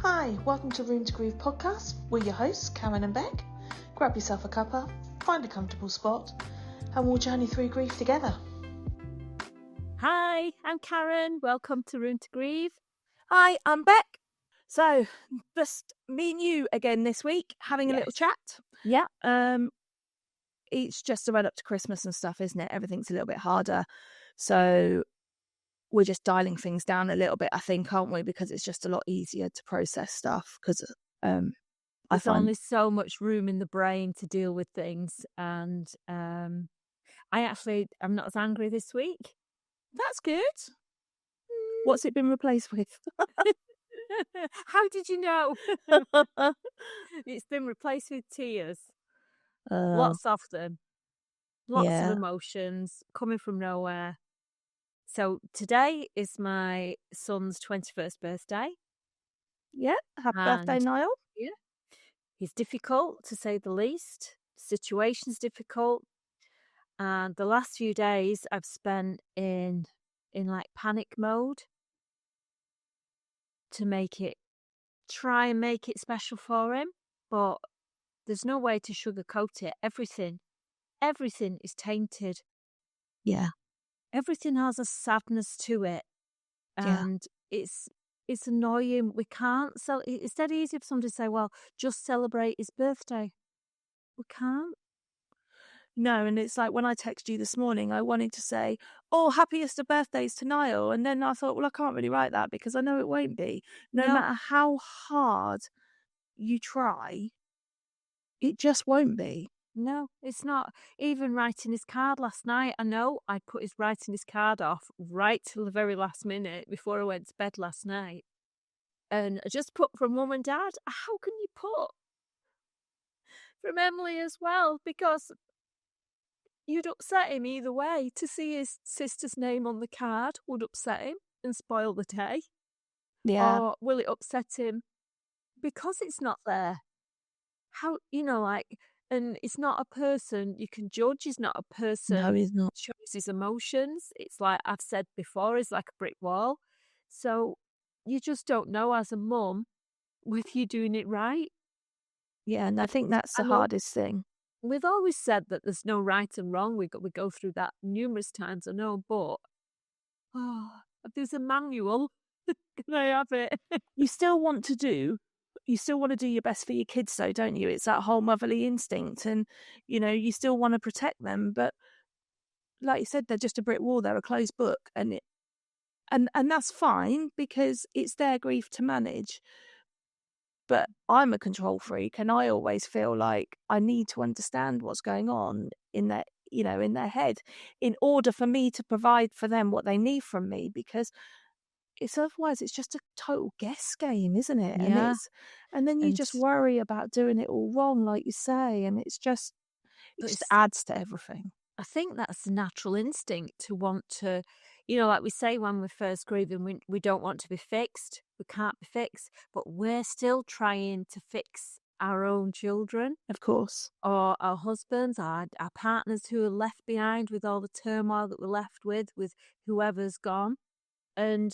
Hi, welcome to Room to Grieve Podcast. We're your hosts, Karen and Bec. Grab yourself a cuppa, find a comfortable spot, and we'll journey through grief together. Hi, I'm Karen. Welcome to Room to Grieve. Hi, I'm Bec. So, just me and you again this week, having a little chat. Yeah. It's just a run up to Christmas and stuff, isn't it? Everything's a little bit harder. So, we're just dialing things down a little bit, I think, aren't we? Because it's just a lot easier to process stuff. Because there's only so much room in the brain to deal with things. And I'm not as angry this week. That's good. What's it been replaced with? How did you know? It's been replaced with tears. Lots of them. Lots of emotions coming from nowhere. So today is my son's 21st birthday. Yeah, happy birthday, Niall. Yeah. He's difficult, to say the least. The situation's difficult. And the last few days I've spent in like panic mode to try and make it special for him. But there's no way to sugarcoat it. Everything is tainted. Yeah. Everything has a sadness to it. And it's annoying. We can't it's dead easy for somebody to say, well, just celebrate his birthday. We can't. No, and it's like when I texted you this morning, I wanted to say, oh, happiest of birthdays to Niall. And then I thought, well, I can't really write that because I know it won't be. No matter how hard you try, it just won't be. No, it's not. Even writing his card last night, I know I put his writing his card off right till the very last minute before I went to bed last night. And I just put from Mum and Dad. How can you put from Emily as well? Because you'd upset him either way. To see his sister's name on the card would upset him and spoil the day. Yeah. Or will it upset him because it's not there? How, and it's not a person you can judge. He's not a person. No, he's not. Shows his emotions. It's like I've said before, it's like a brick wall. So you just don't know as a mum if you're doing it right. Yeah, and I think that's the hardest thing. We've always said that there's no right and wrong. We go through that numerous times, I know, but if there's a manual, can I have it? You still want to do your best for your kids though, don't you? It's that whole motherly instinct, and you still want to protect them, but like you said, they're just a brick wall, they're a closed book, and that's fine because it's their grief to manage. But I'm a control freak, and I always feel like I need to understand what's going on in their head in order for me to provide for them what they need from me, because otherwise it's just a total guess game, isn't it? Yeah. And then you just worry about doing it all wrong, like you say, and it just adds to everything. I think that's a natural instinct to want to, like we say when we're first grieving, we don't want to be fixed. We can't be fixed, but we're still trying to fix our own children, of course, or our husbands, our partners who are left behind with all the turmoil that we're left with whoever's gone. And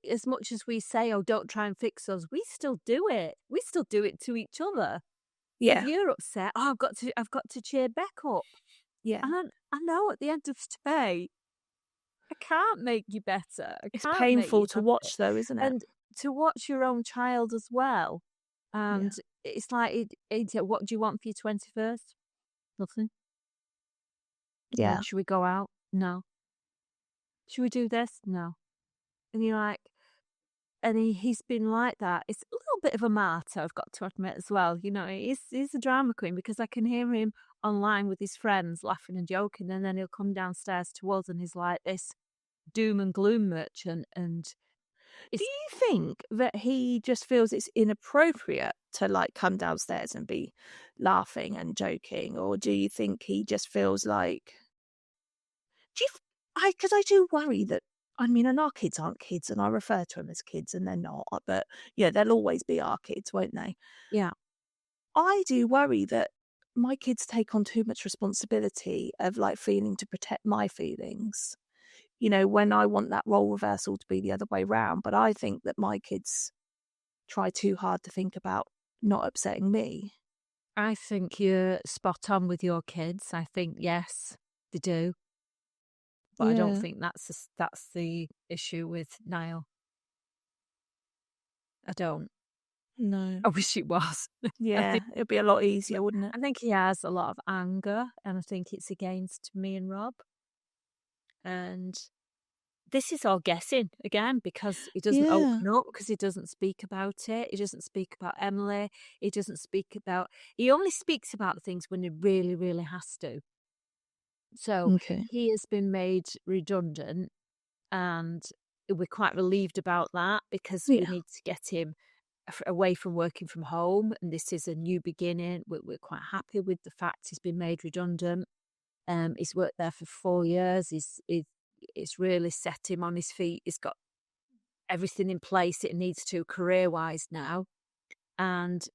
as much as we say, oh, don't try and fix us, we still do it. We still do it to each other. Yeah. If you're upset, I've got to cheer Bec up. Yeah. And I know at the end of today, I can't make you better. It's painful to watch though, isn't it? And to watch your own child as well. And it's like, what do you want for your 21st? Nothing. Yeah. Should we go out? No. Should we do this? No. And you're like, and he's been like that. It's a little bit of a martyr, I've got to admit as well. He's a drama queen, because I can hear him online with his friends laughing and joking, and then he'll come downstairs to us and he's like this doom and gloom merchant. And do you think that he just feels it's inappropriate to like come downstairs and be laughing and joking, or do you think he just feels like? Because I do worry that. I mean, and our kids aren't kids, and I refer to them as kids, and they're not. But yeah, they'll always be our kids, won't they? Yeah. I do worry that my kids take on too much responsibility of like feeling to protect my feelings. When I want that role reversal to be the other way round. But I think that my kids try too hard to think about not upsetting me. I think you're spot on with your kids. I think, yes, they do. But I don't think that's the issue with Niall. I don't. No. I wish it was. Yeah, it'd be a lot easier, wouldn't it? I think he has a lot of anger, and I think it's against me and Rob. And this is all guessing again, because he doesn't open up, because he doesn't speak about it. He doesn't speak about Emily. He only speaks about things when he really, really has to. So he has been made redundant, and we're quite relieved about that, because we need to get him away from working from home, and this is a new beginning. We're quite happy with the fact he's been made redundant. He's worked there for 4 years. It's really set him on his feet. He's got everything in place it needs to career-wise now, and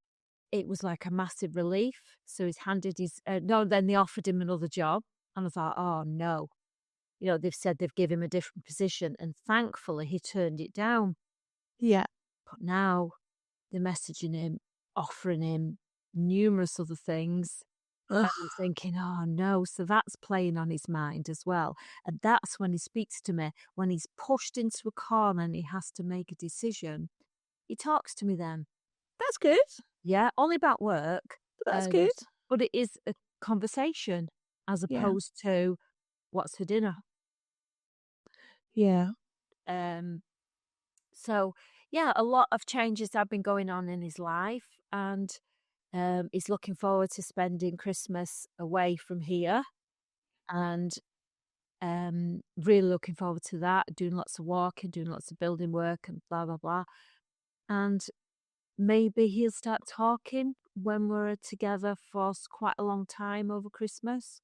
it was like a massive relief. So he's handed his then they offered him another job, and I thought, oh no, they've said they've given him a different position, and thankfully he turned it down. Yeah, but now they're messaging him, offering him numerous other things. And I'm thinking, oh no, so that's playing on his mind as well. And that's when he speaks to me, when he's pushed into a corner and he has to make a decision. He talks to me then. That's good. Yeah, only about work. That's good. But it is a conversation as opposed to what's for dinner. Yeah. So, yeah, a lot of changes have been going on in his life, and he's looking forward to spending Christmas away from here, and really looking forward to that, doing lots of walking, doing lots of building work and blah, blah, blah. And maybe he'll start talking when we're together for quite a long time over Christmas.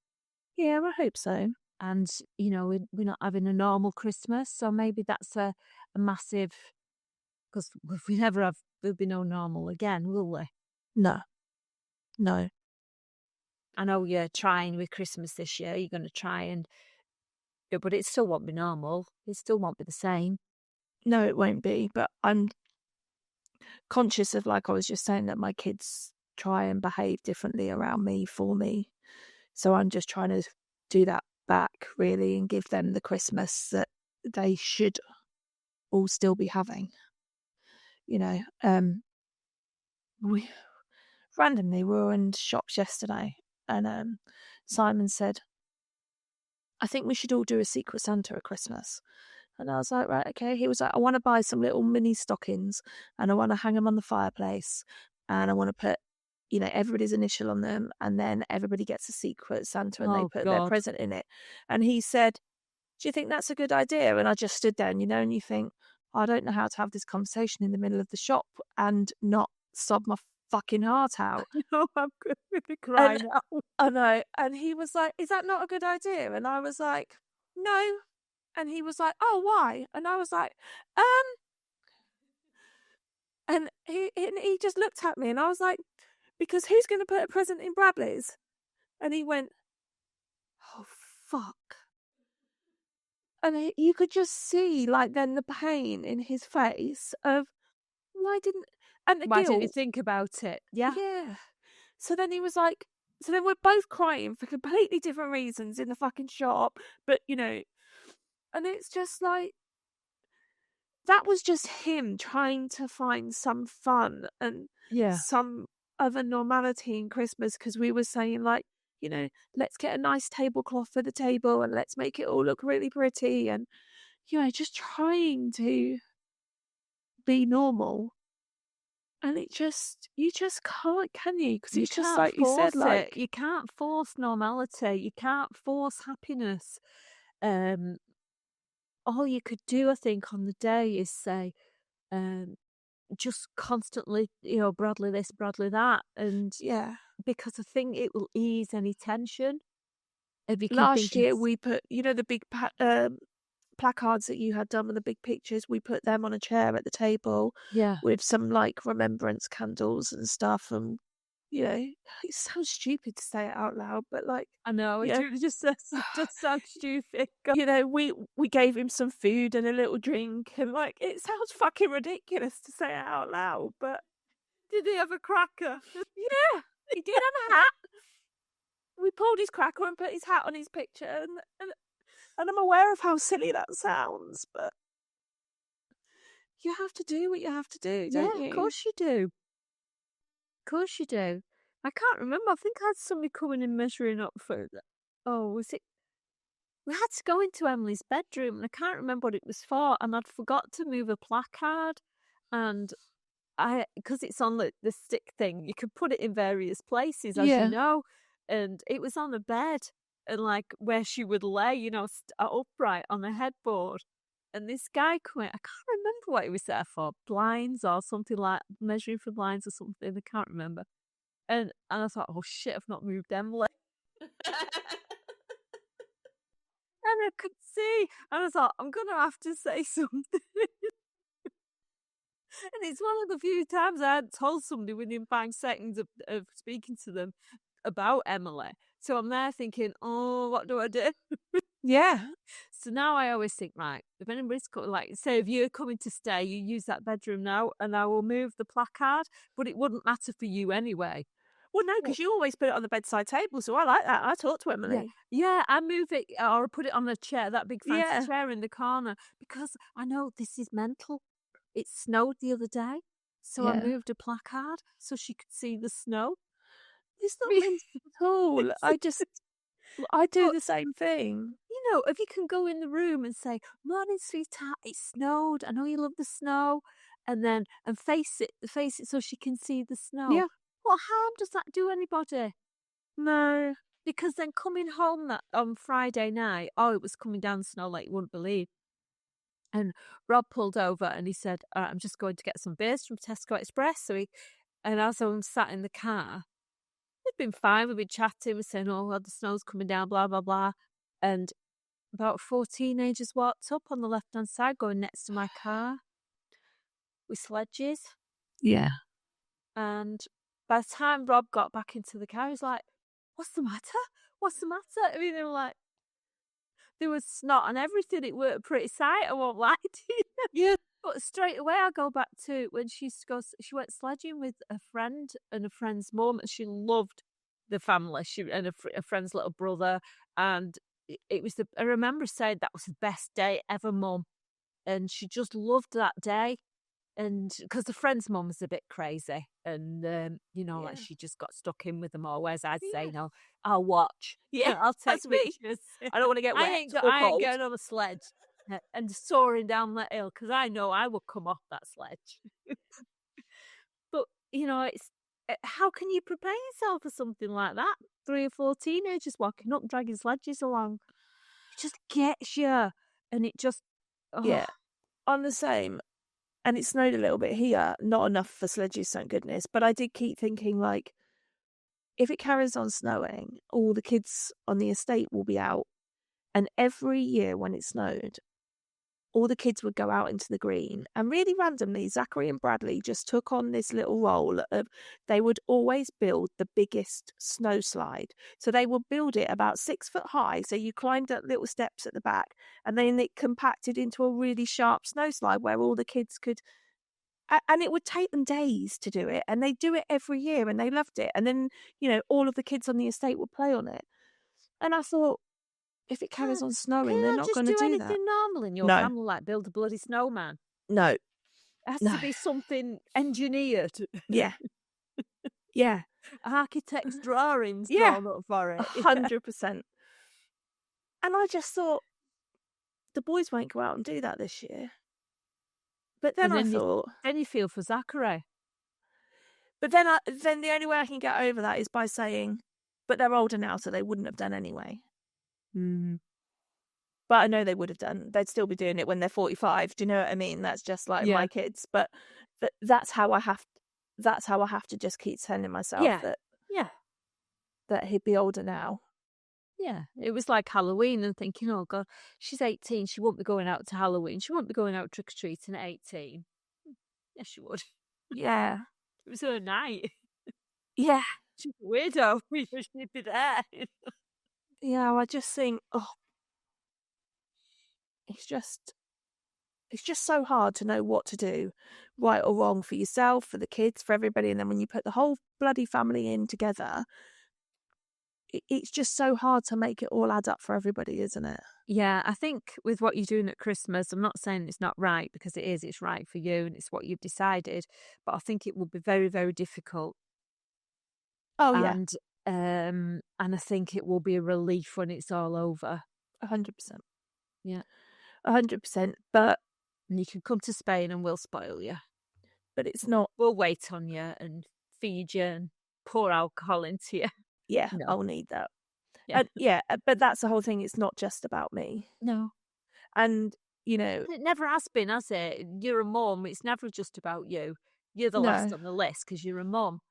Yeah, I hope so. And, we're not having a normal Christmas, so maybe that's a massive, because if we never have, there'll be no normal again, will we? No. I know you're trying with Christmas this year. You're going to try and, but it still won't be normal. It still won't be the same. No, it won't be. But I'm conscious of, like I was just saying, that my kids try and behave differently around me, for me. So I'm just trying to do that back, really, and give them the Christmas that they should all still be having. We randomly were in shops yesterday, and Simon said, I think we should all do a Secret Santa at Christmas. And I was like, right, okay. He was like, I want to buy some little mini stockings, and I want to hang them on the fireplace, and I want to put everybody's initial on them, and then everybody gets a Secret Santa, and they put their present in it. And he said, do you think that's a good idea? And I just stood there, and you think, I don't know how to have this conversation in the middle of the shop and not sob my fucking heart out. No, I'm going to cry now. I know. And he was like, is that not a good idea? And I was like, no. And he was like, oh, why? And I was like, and he just looked at me, and I was like, because who's going to put a present in Bradley's? And he went, oh, fuck. And you could just see, then the pain in his face of, why didn't you think about it? Yeah. Yeah. So then he was like, so then we're both crying for completely different reasons in the fucking shop. But, and it's just like, that was just him trying to find some fun and some other normality in Christmas, because we were saying, let's get a nice tablecloth for the table and let's make it all look really pretty, and just trying to be normal. And you just can't, can you? Because it's just like you said, you can't force normality, you can't force happiness. All you could do, I think, on the day is say, just constantly, Bradley this, Bradley that, and because I think it will ease any tension. Last year we put, the big placards that you had done with the big pictures, we put them on a chair at the table, with some remembrance candles and stuff, and you know, it sounds stupid to say it out loud, but like, I know, it just sounds stupid. you know, we gave him some food and a little drink, and like, it sounds fucking ridiculous to say it out loud, but Did he have a cracker? yeah, he did have a hat. We pulled his cracker and put his hat on his picture, and I'm aware of how silly that sounds, but you have to do what you have to do, don't you? Of course you do. Of course you do. I can't remember. I think I had somebody coming and measuring up for. Was it? We had to go into Emily's bedroom, and I can't remember what it was for. And I'd forgot to move a placard, and because it's on the stick thing, you can put it in various places, as you know. And it was on a bed, and like where she would lay, you know, upright on a headboard. And this guy came. I can't remember what he was there for, blinds or something, like measuring for blinds or something. I can't remember. And I thought, oh shit, I've not moved Emily. And I could see, and I thought, I'm going to have to say something. And it's one of the few times I had told somebody within 5 seconds of speaking to them about Emily. So I'm there thinking, oh, what do I do? Yeah. So now I always think, right, if anybody's like, say if you're coming to stay, you use that bedroom now, and I will move the placard, but it wouldn't matter for you anyway. Well, no, because you always put it on the bedside table, so I like that. I talk to Emily. Yeah, I move it or put it on a chair, that big fancy chair in the corner, because I know this is mental. It snowed the other day, so I moved a placard so she could see the snow. It's not mental at all. I do the same thing. You know, if you can go in the room and say, "Morning, sweetheart, it snowed. I know you love the snow," and face it so she can see the snow. Yeah. What harm does that do anybody? No. Because then coming home on Friday night, it was coming down the snow like you wouldn't believe. And Rob pulled over and he said, all right, I'm just going to get some beers from Tesco Express. And as I'm sat in the car, it'd been fine. We'd been chatting. We're saying, oh, well, the snow's coming down, blah, blah, blah. And about 4 teenagers walked up on the left-hand side going next to my car with sledges. Yeah. And by the time Rob got back into the car, he was like, what's the matter? What's the matter? I mean, they were like, there was snot and everything. It were a pretty sight, I won't lie to you. Yeah. But straight away, I go back to when she went sledging with a friend and a friend's mum, and she loved the family. And a friend's little brother, and it was I remember saying that was the best day ever, Mum, and she just loved that day. And because the friend's mum was a bit crazy, and like she just got stuck in with them all. Whereas I'd say, no, I'll watch. Yeah, I'll take pictures. I don't want to get wet. I ain't going on a sledge and soaring down that hill because I know I will come off that sledge. But it's how can you prepare yourself for something like that? 3 or 4 teenagers walking up, dragging sledges along. It just gets you, and it just I'm the same. And it snowed a little bit here, not enough for sledges, thank goodness. But I did keep thinking, like, if it carries on snowing, all the kids on the estate will be out. And every year when it snowed, all the kids would go out into the green. And really randomly, Zachary and Bradley just took on this little role of they would always build the biggest snow slide. So they would build it about 6 foot high. So you climbed up little steps at the back, and then it compacted into a really sharp snow slide where all the kids could. And it would take them days to do it. And they do it every year, and they loved it. And then, all of the kids on the estate would play on it. And I thought, if it carries on snowing, they're not going to do that. Anything normal in your family, like build a bloody snowman? No. It has to be something engineered. Yeah. Yeah. Architect's drawings drawn up for it. 100%. And I just thought, the boys won't go out and do that this year. But then I thought... Then you feel for Zachary. But then the only way I can get over that is by saying, but they're older now, so they wouldn't have done anyway. But I know they would have done. They'd still be doing it when they're 45. Do you know what I mean? That's just like my kids. But that's how I have. That's how I have to just keep telling myself that he'd be older now. Yeah, it was like Halloween and thinking, oh God, she's 18. She won't be going out to Halloween. She won't be going out trick or treating at 18. Yes, she would. Yeah, it was her night. Yeah, She's a weirdo. We should be there. Yeah, I just think, it's just so hard to know what to do, right or wrong, for yourself, for the kids, for everybody. And then when you put the whole bloody family in together, it's just so hard to make it all add up for everybody, isn't it? Yeah, I think with what you're doing at Christmas, I'm not saying it's not right, because it is. It's right for you and it's what you've decided. But I think it will be very, very difficult. Oh, yeah. And I think it will be a relief when it's all over. 100%. Yeah. 100%. But And you can come to Spain and we'll spoil you. But it's not. We'll wait on you and feed you and pour alcohol into you. Yeah, No. I'll need that. Yeah. But that's the whole thing. It's not just about me. No. And, you know, It never has been, has it? You're a mum. It's never just about you. You're the last on the list because you're a mum.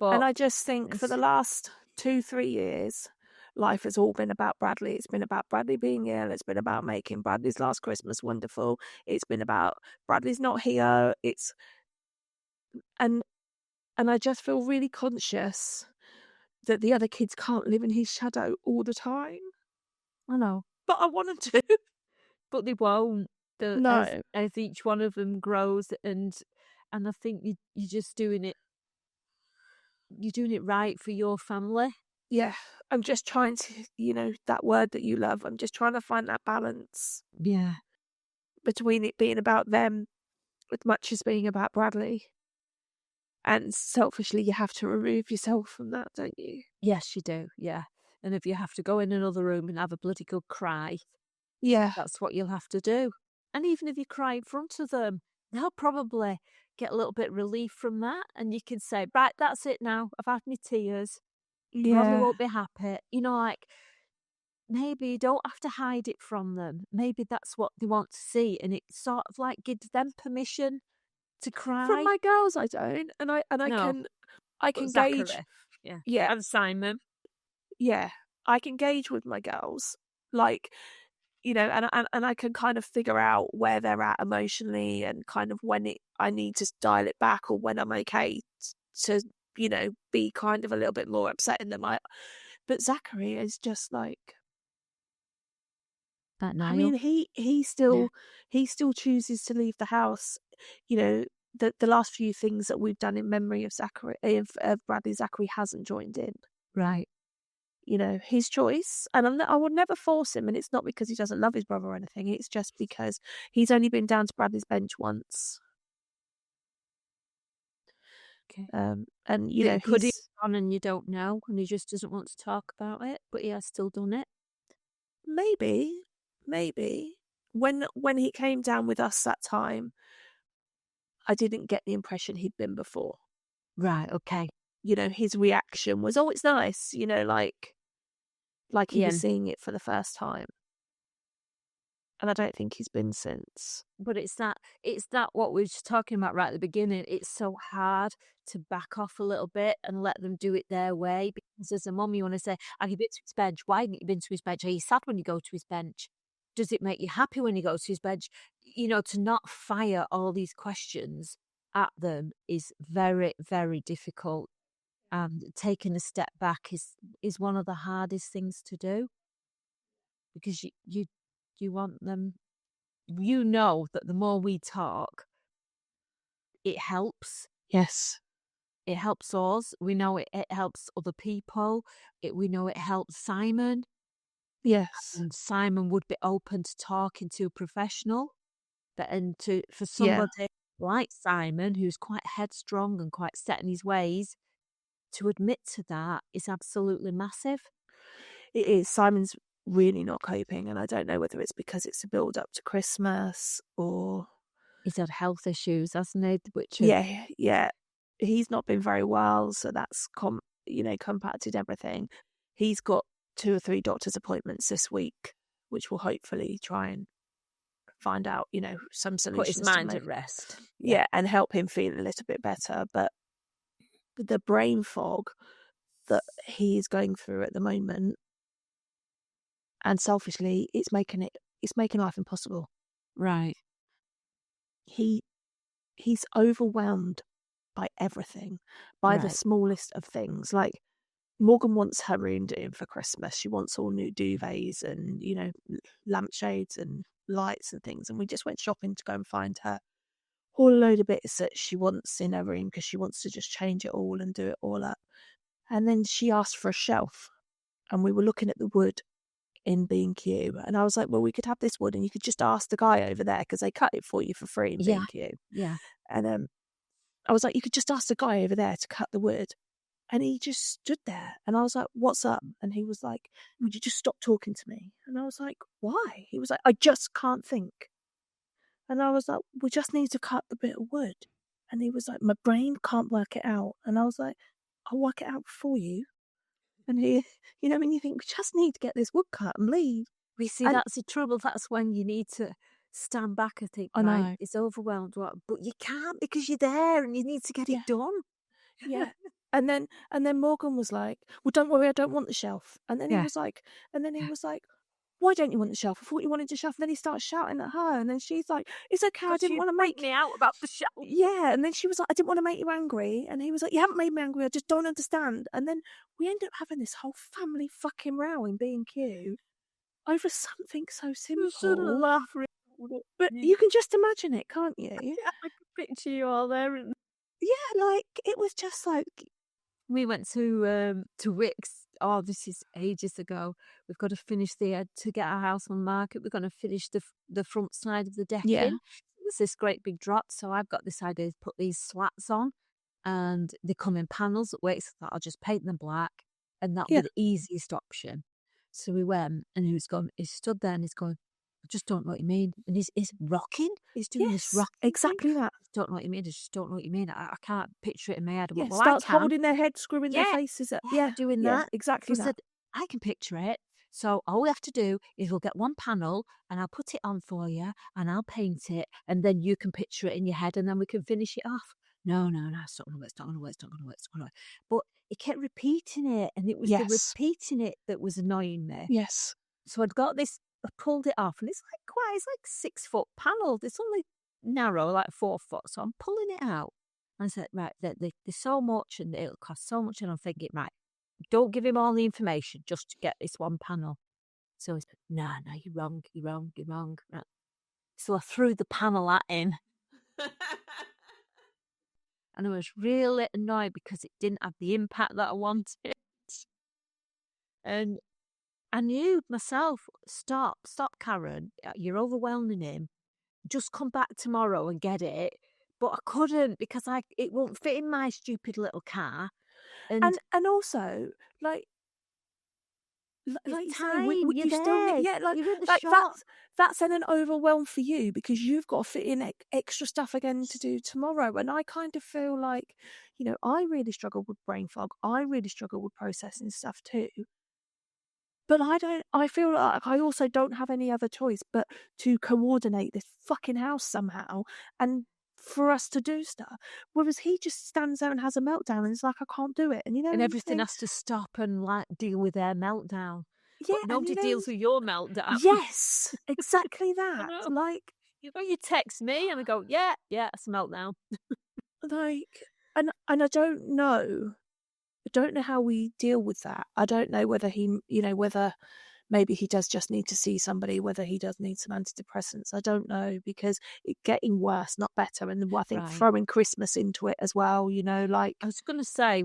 And I just think for the last 2-3 years, life has all been about Bradley. It's been about Bradley being ill. It's been about making Bradley's last Christmas wonderful. It's been about Bradley's not here. And I just feel really conscious that the other kids can't live in his shadow all the time. I know. But I want them to. But they won't. No. As each one of them grows, and I think you're just doing it. You're doing it right for your family. Yeah, I'm just trying to, that word that you love. I'm just trying to find that balance. Yeah. Between it being about them as much as being about Bradley. And selfishly, you have to remove yourself from that, don't you? Yes, you do. Yeah. And if you have to go in another room and have a bloody good cry, yeah, that's what you'll have to do. And even if you cry in front of them, they'll probably get a little bit relief from that. And you can say, right, that's it now. I've had my tears. Yeah. Probably won't be happy. Maybe you don't have to hide it from them. Maybe that's what they want to see. And it sort of gives them permission to cry. From my girls, I don't. And I can Zachary, gauge. Yeah. And Simon. Yeah. I can gauge with my girls. And I can kind of figure out where they're at emotionally and kind of when I need to dial it back or when I'm okay to, be kind of a little bit more upsetting than but Zachary is just that Niall. I mean, he still chooses to leave the house. The last few things that we've done in memory of Bradley, Zachary hasn't joined in. Right. His choice, and I would never force him. And it's not because he doesn't love his brother or anything. It's just because he's only been down to Bradley's bench once. Okay. And could he have gone and you don't know, and he just doesn't want to talk about it, but he has still done it. Maybe when he came down with us that time, I didn't get the impression he'd been before. Right. Okay. His reaction was, "Oh, it's nice," like he was seeing it for the first time. And I don't think he's been since. But it's that what we were just talking about right at the beginning. It's so hard to back off a little bit and let them do it their way. Because as a mum, you want to say, have you been to his bench? Why haven't you been to his bench? Are you sad when you go to his bench? Does it make you happy when you go to his bench? To not fire all these questions at them is very, very difficult. And taking a step back is one of the hardest things to do. Because you want them, that the more we talk, it helps. Yes. It helps us. We know it helps other people. We know it helps Simon. Yes. And Simon would be open to talking to a professional. For somebody like Simon, who's quite headstrong and quite set in his ways, to admit to that is absolutely massive. It is. Simon's really not coping, and I don't know whether it's because it's a build up to Christmas or he's had health issues, hasn't he? Yeah. He's not been very well, so that's compacted everything. He's got 2 or 3 doctor's appointments this week, which will hopefully try and find out, some solutions. Put his mind at rest. Yeah, and help him feel a little bit better. But the brain fog that he is going through at the moment, and selfishly, it's making life impossible. Right. He's overwhelmed by everything, by the smallest of things. Like Morgan wants her room doing for Christmas. She wants all new duvets and, lampshades and lights and things. And we just went shopping to go and find her whole load of bits that she wants in her room because she wants to just change it all and do it all up. And then she asked for a shelf, and we were looking at the wood in B&Q, and I was like, well, we could have this wood and you could just ask the guy over there because they cut it for you for free in B&Q. Yeah. And I was like, you could just ask the guy over there to cut the wood. And he just stood there, and I was like, what's up? And he was like, would you just stop talking to me? And I was like, why? He was like, I just can't think. And I was like, we just need to cut the bit of wood. And he was like, my brain can't work it out. And I was like, I'll work it out for you. And he, when you think, we just need to get this wood cut and leave. We see, that's the trouble. That's when you need to stand back and think, I know. Right, it's overwhelmed. But you can't because you're there and you need to get it done. Yeah. And then Morgan was like, well, don't worry, I don't want the shelf. And then he was like, why don't you want the shelf? I thought you wanted the shelf. And then he starts shouting at her. And then she's like, it's okay, I didn't want to make me out about the shelf. Yeah. And then she was like, I didn't want to make you angry. And he was like, you haven't made me angry, I just don't understand. And then we end up having this whole family fucking row in B&Q over something so simple. But you can just imagine it, can't you? Yeah, I can picture you all there. Yeah, like, it was just like... We went to Wickes. Oh, this is ages ago. We've got to finish to get our house on the market. We're going to finish the front side of the decking. Yeah. There's this great big drop, so I've got this idea to put these slats on, and they come in panels at Wickes. I thought I'll just paint them black, and that'll be the easiest option. So we went, and he stood there and he's going, I just don't know what you mean. And he's rocking. He's doing this rocking. Exactly thing. that. I don't know what you mean. I just don't know what you mean. I can't picture it in my head. Yeah, well, starts I can. holding their head, screwing their faces up. Yeah, doing that. Exactly so I said, I can picture it. So all we have to do is we'll get one panel and I'll put it on for you and I'll paint it and then you can picture it in your head and then we can finish it off. No, it's not going to work. But he kept repeating it and it was the repeating it that was annoying me. Yes. So I'd got this, I pulled it off and it's like 6 foot panel. It's only narrow, like 4 foot. So I'm pulling it out. And I said, right, there's so much and it'll cost so much. And I'm thinking, right, don't give him all the information just to get this one panel. So he said, no, you're wrong. Right. So I threw the panel at him. And I was really annoyed because it didn't have the impact that I wanted. And I knew myself, stop, Karen, you're overwhelming him. Just come back tomorrow and get it. But I couldn't because it won't fit in my stupid little car. And also, like you time, say, you're you there. You're in the shop. That's then an overwhelm for you because you've got to fit in extra stuff again to do tomorrow. And I kind of feel like, I really struggle with brain fog. I really struggle with processing stuff too. But I feel like I also don't have any other choice but to coordinate this fucking house somehow and for us to do stuff. Whereas he just stands there and has a meltdown and it's like, I can't do it. And everything has to stop and deal with their meltdown. Yeah, but nobody deals with your meltdown. Yes, exactly that. You text me and I go, yeah, it's a meltdown. And I don't know. I don't know how we deal with that. I don't know whether whether maybe he does just need to see somebody, whether he does need some antidepressants. I don't know because it's getting worse, not better. And I think throwing Christmas into it as well, I was going to say,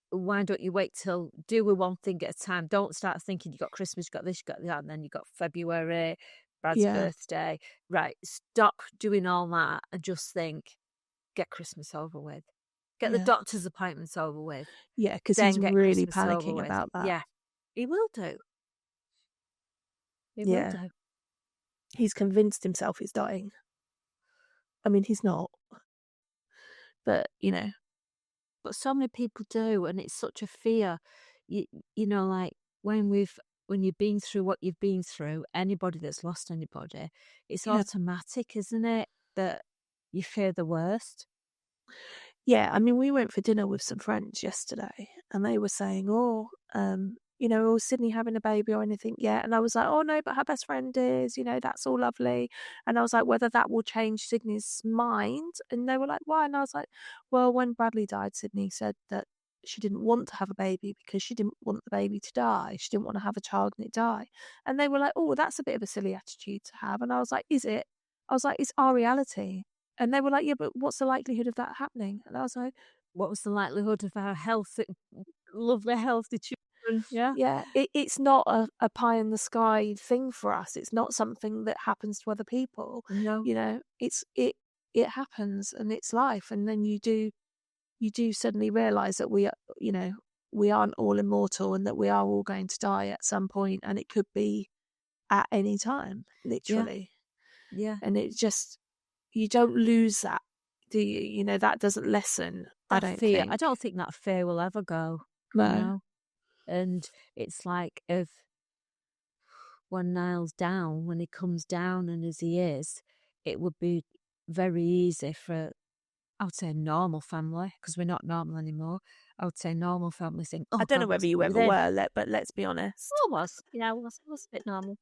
why don't you wait till do with one thing at a time? Don't start thinking you got Christmas, you got this, you got that, and then you got February, Brad's birthday. Right, stop doing all that and just think, get Christmas over with. Get the doctor's appointments over with. Yeah, because he's really panicking about that. Yeah, he will do. He will do. He's convinced himself he's dying. I mean, he's not. But, But so many people do, and it's such a fear. Like when you've been through what you've been through, anybody that's lost anybody, it's automatic, isn't it? That you fear the worst. Yeah, I mean, we went for dinner with some friends yesterday and they were saying, is Sydney having a baby or anything yet? And I was like, oh no, but her best friend is, that's all lovely. And I was like, whether that will change Sydney's mind. And they were like, why? And I was like, well, when Bradley died, Sydney said that she didn't want to have a baby because she didn't want the baby to die. She didn't want to have a child and it die. And they were like, oh, that's a bit of a silly attitude to have. And I was like, is it? I was like, it's our reality. And they were like, yeah, but what's the likelihood of that happening? And I was like, what was the likelihood of our lovely, healthy children? Yeah, it's not a pie in the sky thing for us. It's not something that happens to other people. No. You know, it happens and it's life. And then you do suddenly realise that we aren't all immortal and that we are all going to die at some point, and it could be at any time, literally. Yeah. And it just, you don't lose that, do you? You know, that doesn't lessen. That I don't fear. think. I don't think that fear will ever go. No. You know? And it's like if when Niall's down, when he comes down and as he is, it would be very easy for, I would say, a normal family, because we're not normal anymore. I would say normal family saying, oh, I don't know God, whether you ever were, but let's be honest. I was. I was a bit normal.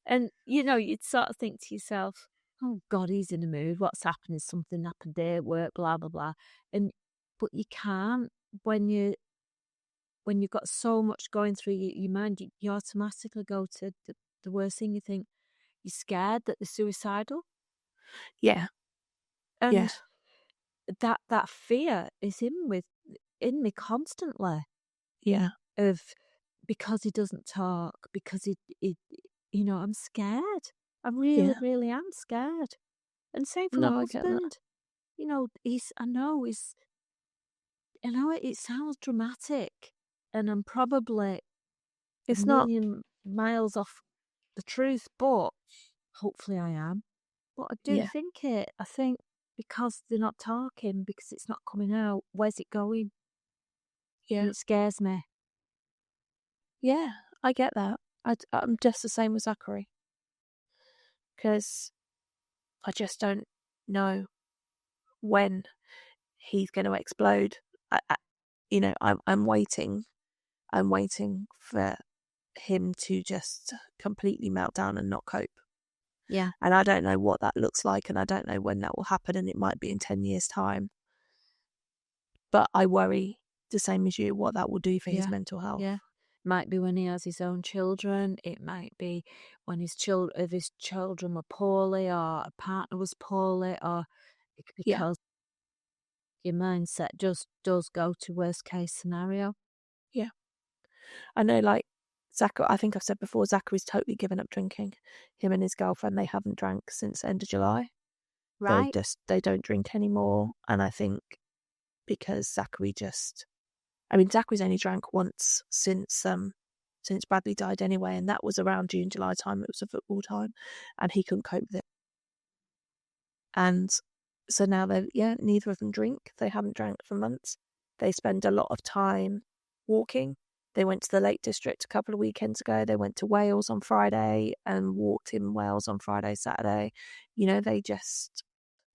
And, you'd sort of think to yourself, oh, God, he's in a mood. What's happening? Something happened there at work, blah, blah, blah. But you can't when you've got so much going through your mind, you automatically go to the worst thing. You think you're scared that they're suicidal. Yeah. And that fear is in me constantly. Yeah. Of because he doesn't talk, because he I'm scared. I really, really am scared. And same for my husband. I know it sounds dramatic, and I'm probably a million miles off the truth, but hopefully I am. But I do think it. I think because they're not talking, because it's not coming out, where's it going? Yeah. And it scares me. Yeah, I get that. I'm just the same as Zachary. Because I just don't know when he's going to explode. I'm waiting. I'm waiting for him to just completely melt down and not cope. Yeah. And I don't know what that looks like, and I don't know when that will happen, and it might be in 10 years' time. But I worry, the same as you, what that will do for his mental health. Yeah. Might be when he has his own children. It might be when his children were poorly, or a partner was poorly, or because your mindset just does go to worst case scenario. Yeah. I know, like, Zachary, I think I've said before, Zachary's totally given up drinking. Him and his girlfriend, they haven't drank since the end of July. Right. They don't drink anymore. And I think because Zachary's only drank once since Bradley died anyway, and that was around June, July time. It was a football time, and he couldn't cope with it. And so now neither of them drink. They haven't drank for months. They spend a lot of time walking. They went to the Lake District a couple of weekends ago. They went to Wales on Friday and walked in Wales on Friday, Saturday. They just...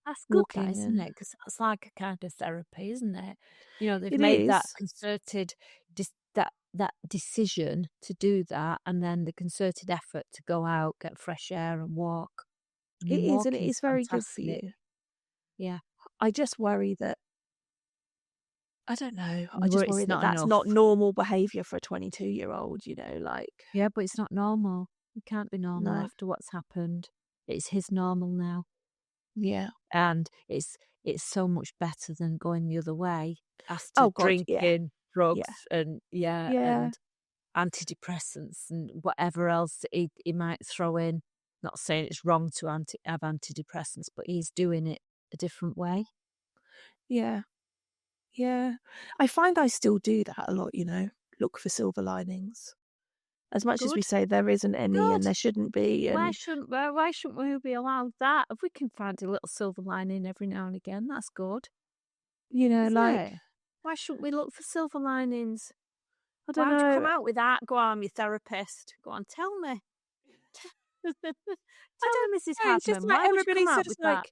That's good, isn't it? Because that's like a kind of therapy, isn't it? They've made that concerted, that decision to do that, and then the concerted effort to go out, get fresh air and walk. It is, and it is very good for you. Yeah. I just worry that, I don't know, I just worry that that's enough. not normal behaviour for a 22-year-old, like... Yeah, but it's not normal. It can't be normal after what's happened. It's his normal now. Yeah. And it's so much better than going the other way. After drinking, drugs, and antidepressants and whatever else he might throw in. Not saying it's wrong to have antidepressants, but he's doing it a different way. Yeah. Yeah. I find I still do that a lot, look for silver linings. As much as we say there isn't any and there shouldn't be. And... Why shouldn't we be allowed that? If we can find a little silver lining every now and again, that's good. Isn't like... it? Why shouldn't we look for silver linings? I don't know. Why would you come out with that? Go on, your therapist. Go on, tell me. Tell me, Mrs. Hadman. It's just why would you come out with that?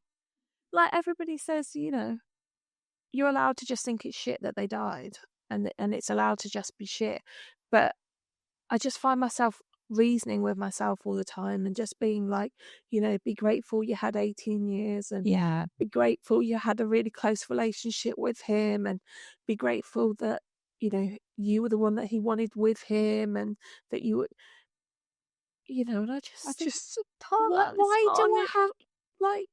Like everybody says, you're allowed to just think it's shit that they died, and it's allowed to just be shit. But I just find myself reasoning with myself all the time and just being like, be grateful you had 18 years and be grateful you had a really close relationship with him and be grateful that, you were the one that he wanted with him and that you would, and I just thought that why do I have, like,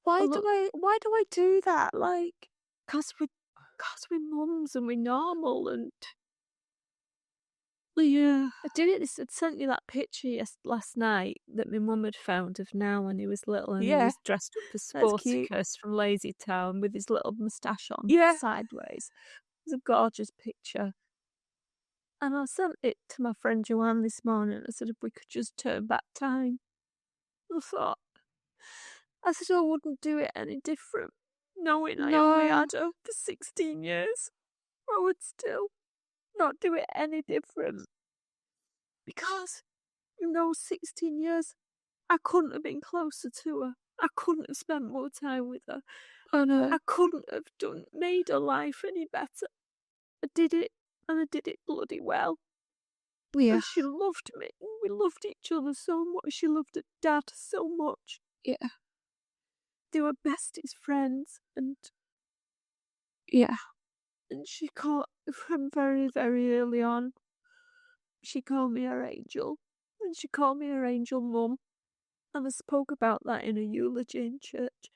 why do I do that? Like, because we're mums and we're normal and... Yeah. I sent you that picture last night that my mum had found of now when he was little and he was dressed up as Sporticus from Lazy Town with his little moustache on sideways. It was a gorgeous picture. And I sent it to my friend Joanne this morning. I said if we could just turn back time. I said I wouldn't do it any different. Knowing I only had her for 16 years, I would still not do it any different. Because in those 16 years, I couldn't have been closer to her. I couldn't have spent more time with her. I know. I couldn't have made her life any better. I did it, and I did it bloody well. Yeah. And she loved me. We loved each other so much. She loved her dad so much. Yeah. They were besties friends, and and she called from very, very early on. She called me her angel, and she called me her angel mum. And I spoke about that in a eulogy in church.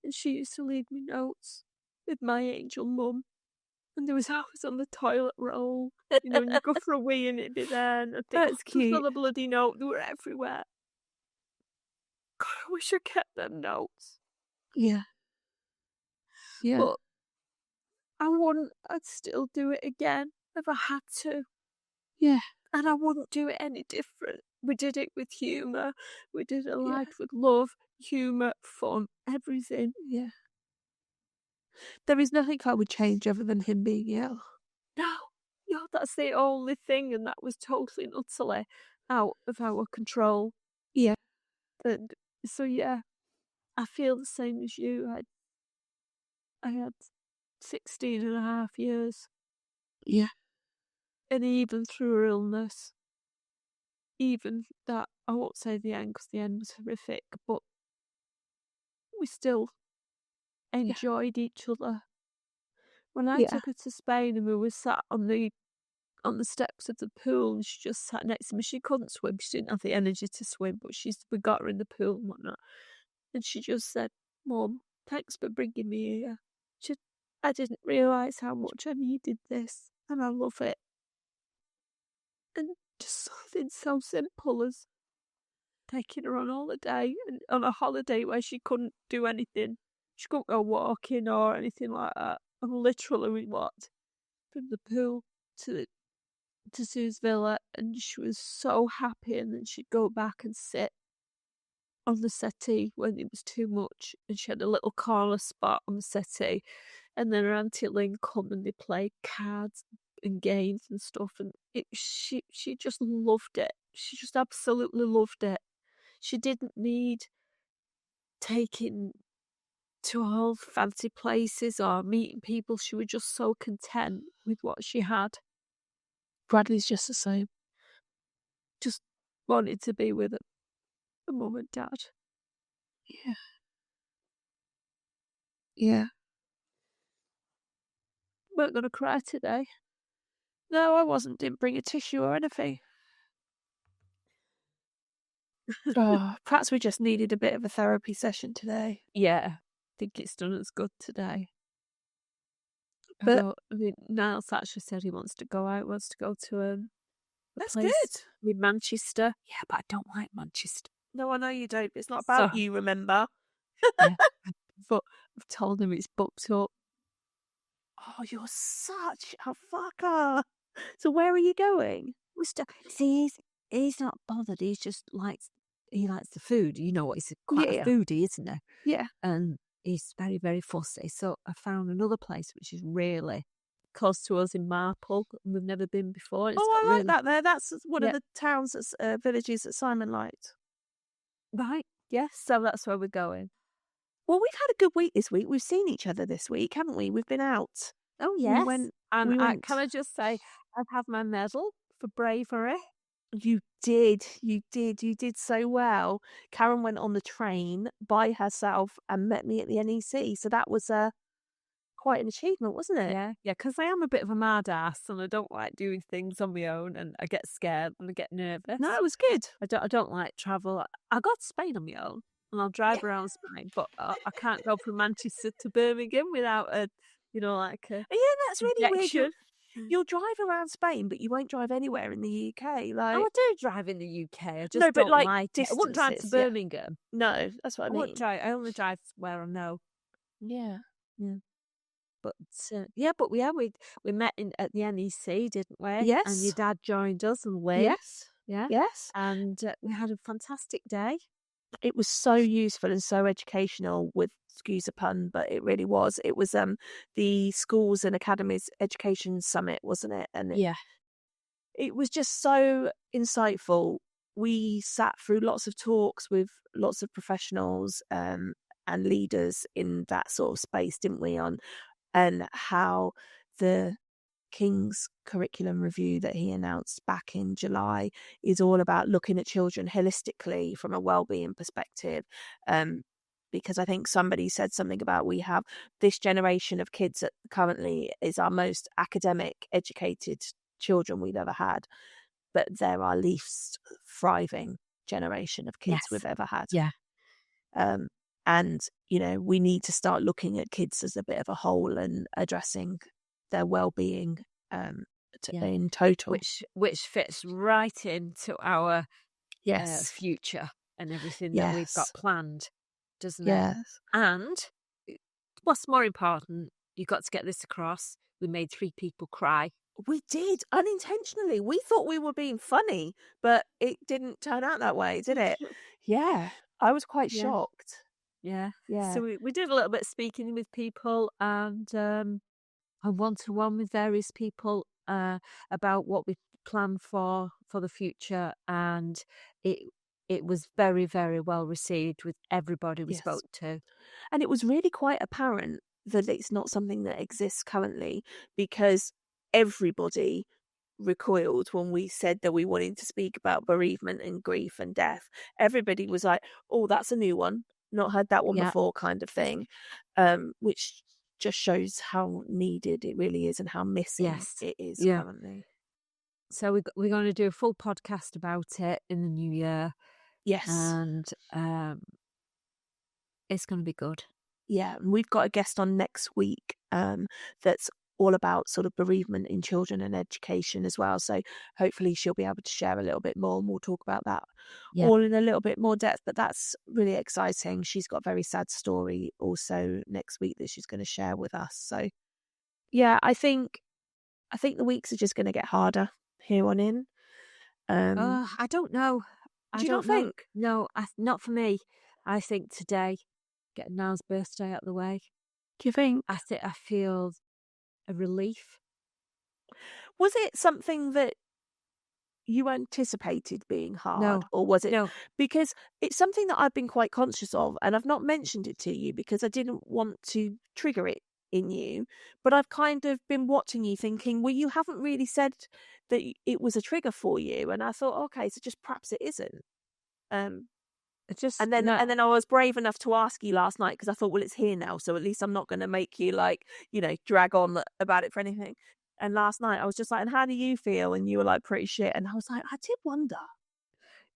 And she used to leave me notes with my angel mum. And there was always on the toilet roll. And you go for a wee and it'd be there. And I think, That's cute. Another bloody note. They were everywhere. God, I wish I kept them notes. Yeah. Yeah. But I'd still do it again if I had to. Yeah. And I wouldn't do it any different. We did it with humour. We did it life with love, humour, fun, everything. Yeah. There is nothing I would change other than him being ill. No, that's the only thing, and that was totally and utterly out of our control. Yeah. And so, I feel the same as you. I had 16 and a half years. Yeah. And even through her illness, even that, I won't say the end because the end was horrific, but we still enjoyed each other. When I took her to Spain and we were sat on the steps of the pool and she just sat next to me, she couldn't swim, she didn't have the energy to swim, but we got her in the pool and whatnot. And she just said, Mum, thanks for bringing me here. I didn't realise how much I needed this and I love it. And just something so simple as taking her on holiday, and on a holiday where she couldn't do anything. She couldn't go walking or anything like that. And literally we walked from the pool to Sue's villa, and she was so happy. And then she'd go back and sit on the settee when it was too much, and she had a little corner spot on the settee. And then her Auntie Lynn come and they played cards and games and stuff, and she just loved it. She just absolutely loved it. She didn't need taking to all fancy places or meeting people. She was just so content with what she had. Bradley's just the same. Just wanted to be with her mum and dad. Yeah. Yeah. Weren't going to cry today. No, I wasn't. Didn't bring a tissue or anything. Oh, perhaps we just needed a bit of a therapy session today. Yeah, I think it's done us good today. But Niles actually said he wants to go out, wants to go to a that's place good. with Manchester. Yeah, but I don't like Manchester. No, I know you don't. It's not about you, remember? Yeah, but I've told him it's booked up. Oh, you're such a fucker. So where are you going? See, he's not bothered. He likes the food. You know what? He's quite a foodie, isn't he? Yeah. And he's very, very fussy. So I found another place which is really close to us in Marple. We've never been before. I like that there. That's one of the towns, villages that Simon liked. Right. Yes. So that's where we're going. Well, we've had a good week this week. We've seen each other this week, haven't we? We've been out. Oh, yes. Can I just say, I've had my medal for bravery. You did so well. Karen went on the train by herself and met me at the NEC. So that was quite an achievement, wasn't it? Yeah, because I am a bit of a mad ass and I don't like doing things on my own and I get scared and I get nervous. No, it was good. I don't like travel. I got to Spain on my own and I'll drive around Spain, but I can't go from Manchester to Birmingham without a, like a Yeah, that's really weird. injection. You'll drive around Spain, but you won't drive anywhere in the UK. Like, I do drive in the UK. I just no, but don't like it. I wouldn't drive to distances, yeah. Birmingham. No, that's what I mean. wouldn't drive. I only drive where I know. Yeah. But we met at the NEC, didn't we? Yes. And your dad joined us and we. Yes. Yeah. Yes. And we had a fantastic day. It was so useful and so educational, with excuse a pun, but it really was. It was the Schools and Academies Education Summit, wasn't it? And it was just so insightful. We sat through lots of talks with lots of professionals and leaders in that sort of space, didn't we? And how the King's curriculum review that he announced back in July is all about looking at children holistically from a well-being perspective. Because I think somebody said something about, we have this generation of kids that currently is our most academic educated children we've ever had, but they're our least thriving generation of kids we've ever had. Yeah. And, we need to start looking at kids as a bit of a whole and addressing their well-being in total. Which fits right into our yes future and everything that we've got planned, doesn't it? Yes. And what's more important, you got to get this across. We made 3 people cry. We did, unintentionally. We thought we were being funny, but it didn't turn out that way, did it? Yeah. I was quite shocked. Yeah. Yeah. So we did a little bit of speaking with people and a one-to-one with various people about what we plan for the future, and it was very, very well received with everybody we spoke to. And it was really quite apparent that it's not something that exists currently, because everybody recoiled when we said that we wanted to speak about bereavement and grief and death. Everybody was like, oh, that's a new one, not heard that one before, kind of thing, which just shows how needed it really is and how missing it is currently. So we're going to do a full podcast about it in the new year. Yes. And it's going to be good. Yeah, and we've got a guest on next week that's all about sort of bereavement in children and education as well. So hopefully she'll be able to share a little bit more, and we'll talk about that all in a little bit more depth. But that's really exciting. She's got a very sad story also next week that she's going to share with us. So yeah, I think the weeks are just going to get harder here on in. I don't know. Do you not think? No, not for me. I think today, get Niall's birthday out of the way. Do you think? I feel a relief. Was it something that you anticipated being hard? No. Or was it? No. Because it's something that I've been quite conscious of, and I've not mentioned it to you because I didn't want to trigger it in you, but I've kind of been watching you thinking, well, you haven't really said that it was a trigger for you, and I thought, okay, so just perhaps it isn't. And then I was brave enough to ask you last night because I thought, well, it's here now, so at least I'm not going to make you drag on about it for anything. And last night I was just like, and how do you feel? And you were like, pretty shit. And I was like, I did wonder.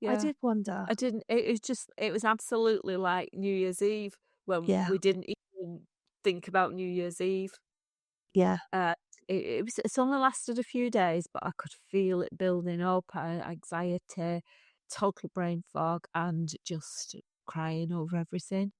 Yeah. I did wonder. I didn't. It was absolutely like New Year's Eve when we didn't even think about New Year's Eve. Yeah. It's only lasted a few days, but I could feel it building up. Anxiety, total brain fog, and just crying over everything.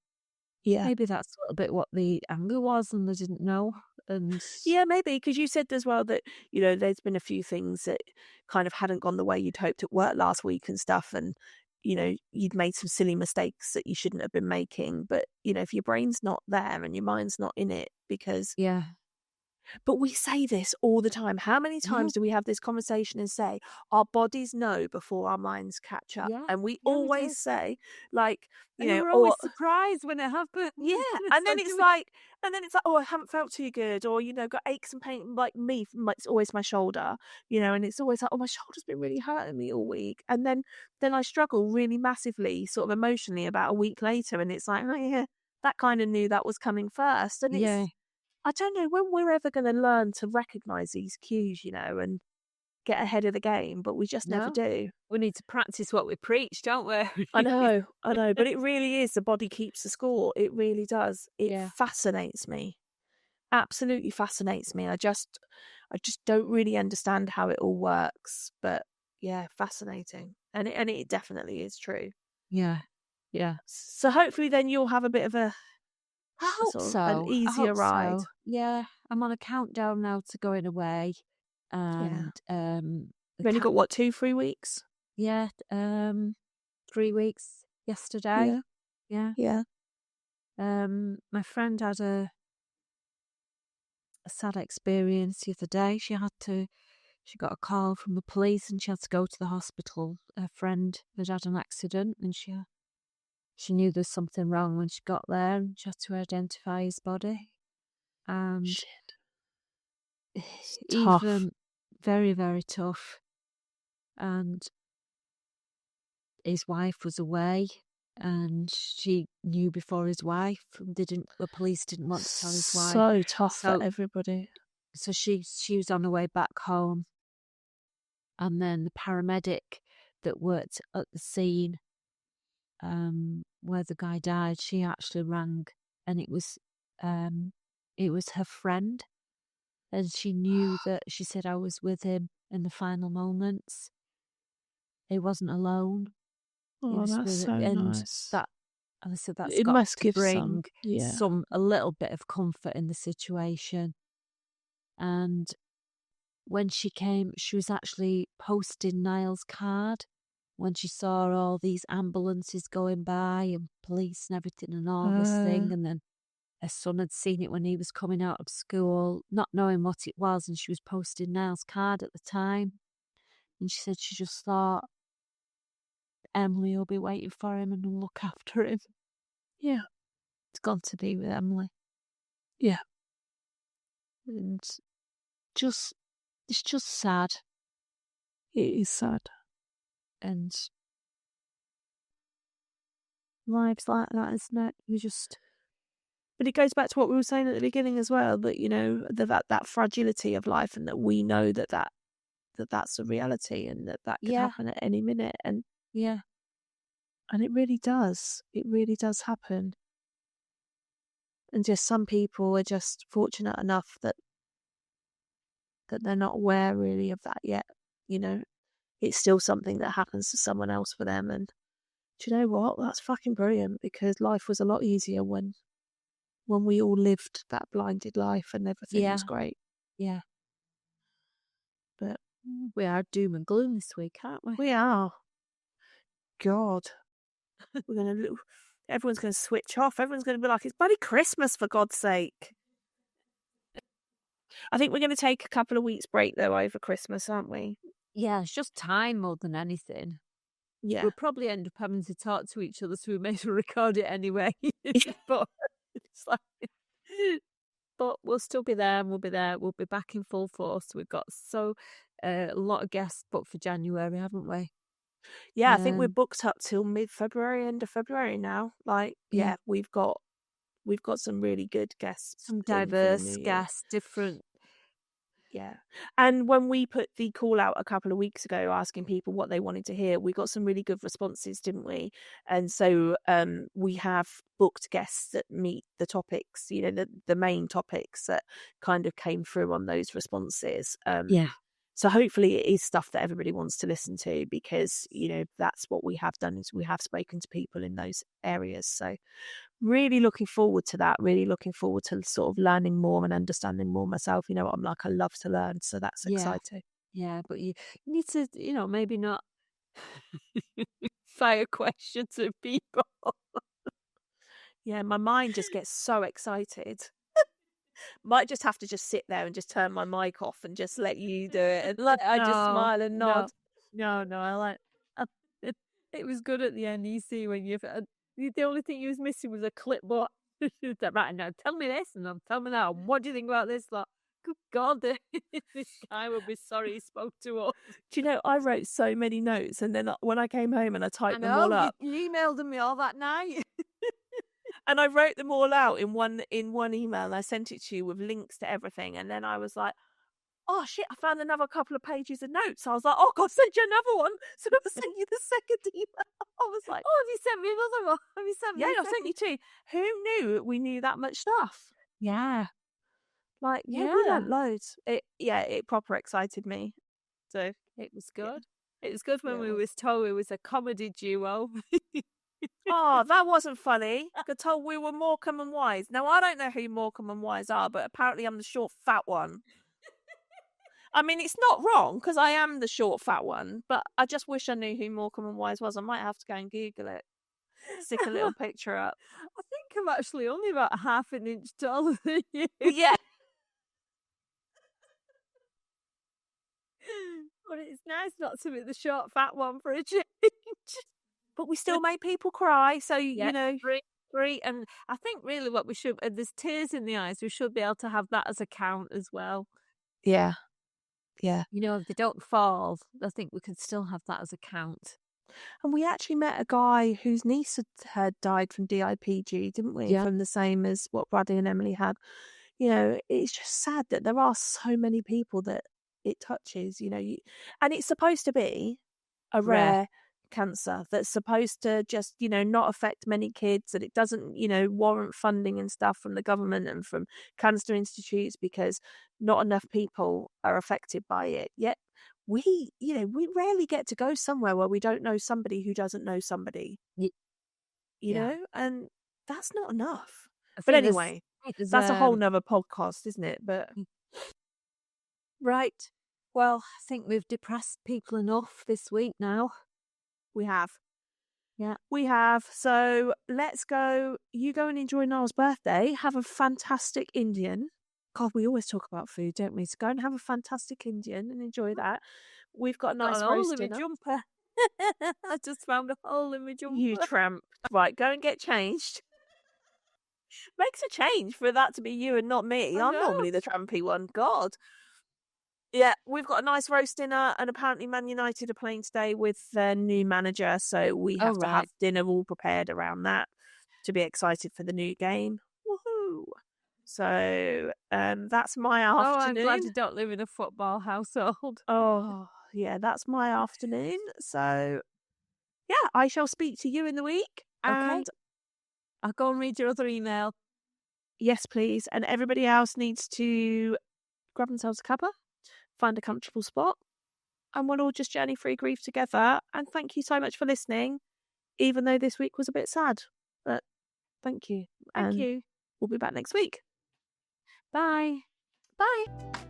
Yeah. Maybe that's a little bit what the anger was, and I didn't know. And yeah, maybe, because you said as well that, there's been a few things that kind of hadn't gone the way you'd hoped at work last week and stuff, and you'd made some silly mistakes that you shouldn't have been making. But if your brain's not there and your mind's not in it, because But we say this all the time. How many times do we have this conversation and say our bodies know before our minds catch up? Yeah. And we Yeah, we always do. say, like, And we're or always surprised when it happens. yeah, and then it's like, oh, I haven't felt too good, or got aches and pain. Like me, it's always my shoulder, and it's always like, oh, my shoulder's been really hurting me all week, and then I struggle really massively, sort of emotionally, about a week later, and it's like, oh yeah, that kind of knew that was coming first, and Yeah. I don't know when we're ever going to learn to recognise these cues, and get ahead of the game, but we just never No. do. We need to practice what we preach, don't we? I know, but it really is. The body keeps the score. It really does. It Yeah. fascinates me. Absolutely fascinates me. I just don't really understand how it all works, but yeah, fascinating. And it definitely is true. Yeah. Yeah. So hopefully then you'll have a bit of an easier ride. So. Yeah. I'm on a countdown now to going away. And You've only got 2-3 weeks? Yeah, 3 weeks yesterday. Yeah. My friend had a sad experience the other day. She got a call from the police and she had to go to the hospital. Her friend had an accident and she knew there was something wrong when she got there and she had to identify his body. Shit. It's tough. Even very, very tough. And his wife was away and she knew before his wife. The police didn't want to tell his wife. So tough for everybody. So she was on her way back home. And then the paramedic that worked at the scene where the guy died, she actually rang, and it was her friend. And she knew that, she said, I was with him in the final moments. He wasn't alone. Oh, that's so nice. And I said, that's it got must to give bring a little bit of comfort in the situation. And when she came, she was actually posting Niall's card when she saw all these ambulances going by and police and everything and all this thing. And then her son had seen it when he was coming out of school, not knowing what it was, and she was posting Niall's card at the time. And she said she just thought Emily will be waiting for him and will look after him. Yeah. It's gone to be with Emily. Yeah. And it's just sad. It is sad. And life's like that, isn't it? But it goes back to what we were saying at the beginning as well, that that fragility of life, and that we know that's a reality, and that could happen at any minute. And yeah. And it really does. It really does happen. And just some people are just fortunate enough that they're not aware really of that yet. It's still something that happens to someone else for them. And do you know what? That's fucking brilliant, because life was a lot easier when we all lived that blinded life and everything was great. Yeah. But we are doom and gloom this week, aren't we? We are. God. Everyone's going to switch off. Everyone's going to be like, it's bloody Christmas, for God's sake. I think we're going to take a couple of weeks break, though, over Christmas, aren't we? Yeah, it's just time more than anything. Yeah. We'll probably end up having to talk to each other, so we may as well record it anyway. But it's like, but we'll still be there, and we'll be there. We'll be back in full force. We've got a lot of guests booked for January, haven't we? Yeah, I think we're booked up till mid-February, end of February now. We've got some really good guests, some diverse guests, different. Yeah, and when we put the call out a couple of weeks ago asking people what they wanted to hear, we got some really good responses, didn't we? And so we have booked guests that meet the topics, the main topics that kind of came through on those responses. So hopefully it is stuff that everybody wants to listen to, because, that's what we have done, is we have spoken to people in those areas. So really looking forward to that, really looking forward to sort of learning more and understanding more myself. You know what I'm like, I love to learn. So that's exciting. Yeah, but you need to, maybe not fire questions at people. Yeah, my mind just gets so excited. Might just have to just sit there and just turn my mic off and just let you do it. And like, I just smile and nod. No, I like. It was good at the end. You see, when the only thing you was missing was a clipboard. Right now, tell me this, and tell me that. What do you think about this? Like, good God, this guy will be sorry he spoke to us. Do you know, I wrote so many notes, and then when I came home and I typed them all up, you emailed me all that night. and I wrote them all out in one email, and I sent it to you with links to everything. And then I was like, oh shit, I found another couple of pages of notes. I was like, oh God, send you another one. So I sent you the second email. I was like, oh, have you sent me another one? Have you sent me? Yeah, I sent you two. Who knew we knew that much stuff? Yeah. Like, yeah, we learned loads. It proper excited me. So it was good. Yeah. It was good when we was told it was a comedy duo. Oh, that wasn't funny. Got told we were Morecambe and Wise. Now, I don't know who Morecambe and Wise are, but apparently I'm the short, fat one. I mean, it's not wrong because I am the short, fat one, but I just wish I knew who Morecambe and Wise was. I might have to go and Google it. Stick a little picture up. I think I'm actually only about half an inch taller than you. Yeah. But it's nice not to be the short, fat one for a change. But we still made people cry, so, you know. Great. And I think really what we should, there's tears in the eyes, we should be able to have that as a count as well. Yeah. Yeah. You know, if they don't fall, I think we could still have that as a count. And we actually met a guy whose niece had died from DIPG, didn't we? Yeah. From the same as what Bradley and Emily had. You know, it's just sad that there are so many people that it touches, you know. And it's supposed to be a rare cancer that's supposed to just, you know, not affect many kids, and it doesn't, you know, warrant funding and stuff from the government and from cancer institutes because not enough people are affected by it. Yet we rarely get to go somewhere where we don't know somebody who doesn't know somebody, you know, and that's not enough. But anyway, that's a whole nother podcast, isn't it? But right. Well, I think we've depressed people enough this week now. We have. Yeah. We have. So let's go. You go and enjoy Niall's birthday. Have a fantastic Indian. God, we always talk about food, don't we? So go and have a fantastic Indian and enjoy that. We've got a nice roast dinner. Jumper. I just found a hole in my jumper. You tramp. Right, go and get changed. Makes a change for that to be you and not me. I'm normally the trampy one. God. Yeah, we've got a nice roast dinner, and apparently Man United are playing today with their new manager, so we have to have dinner all prepared around that to be excited for the new game. Woohoo! So that's my afternoon. I'm glad you don't live in a football household. Oh, yeah, that's my afternoon. So, yeah, I shall speak to you in the week. And I'll go and read your other email. Yes, please. And everybody else needs to grab themselves a cuppa, find a comfortable spot, and we'll all just journey through grief together. And thank you so much for listening, even though this week was a bit sad. But thank you. Thank you. We'll be back next week. Bye. Bye.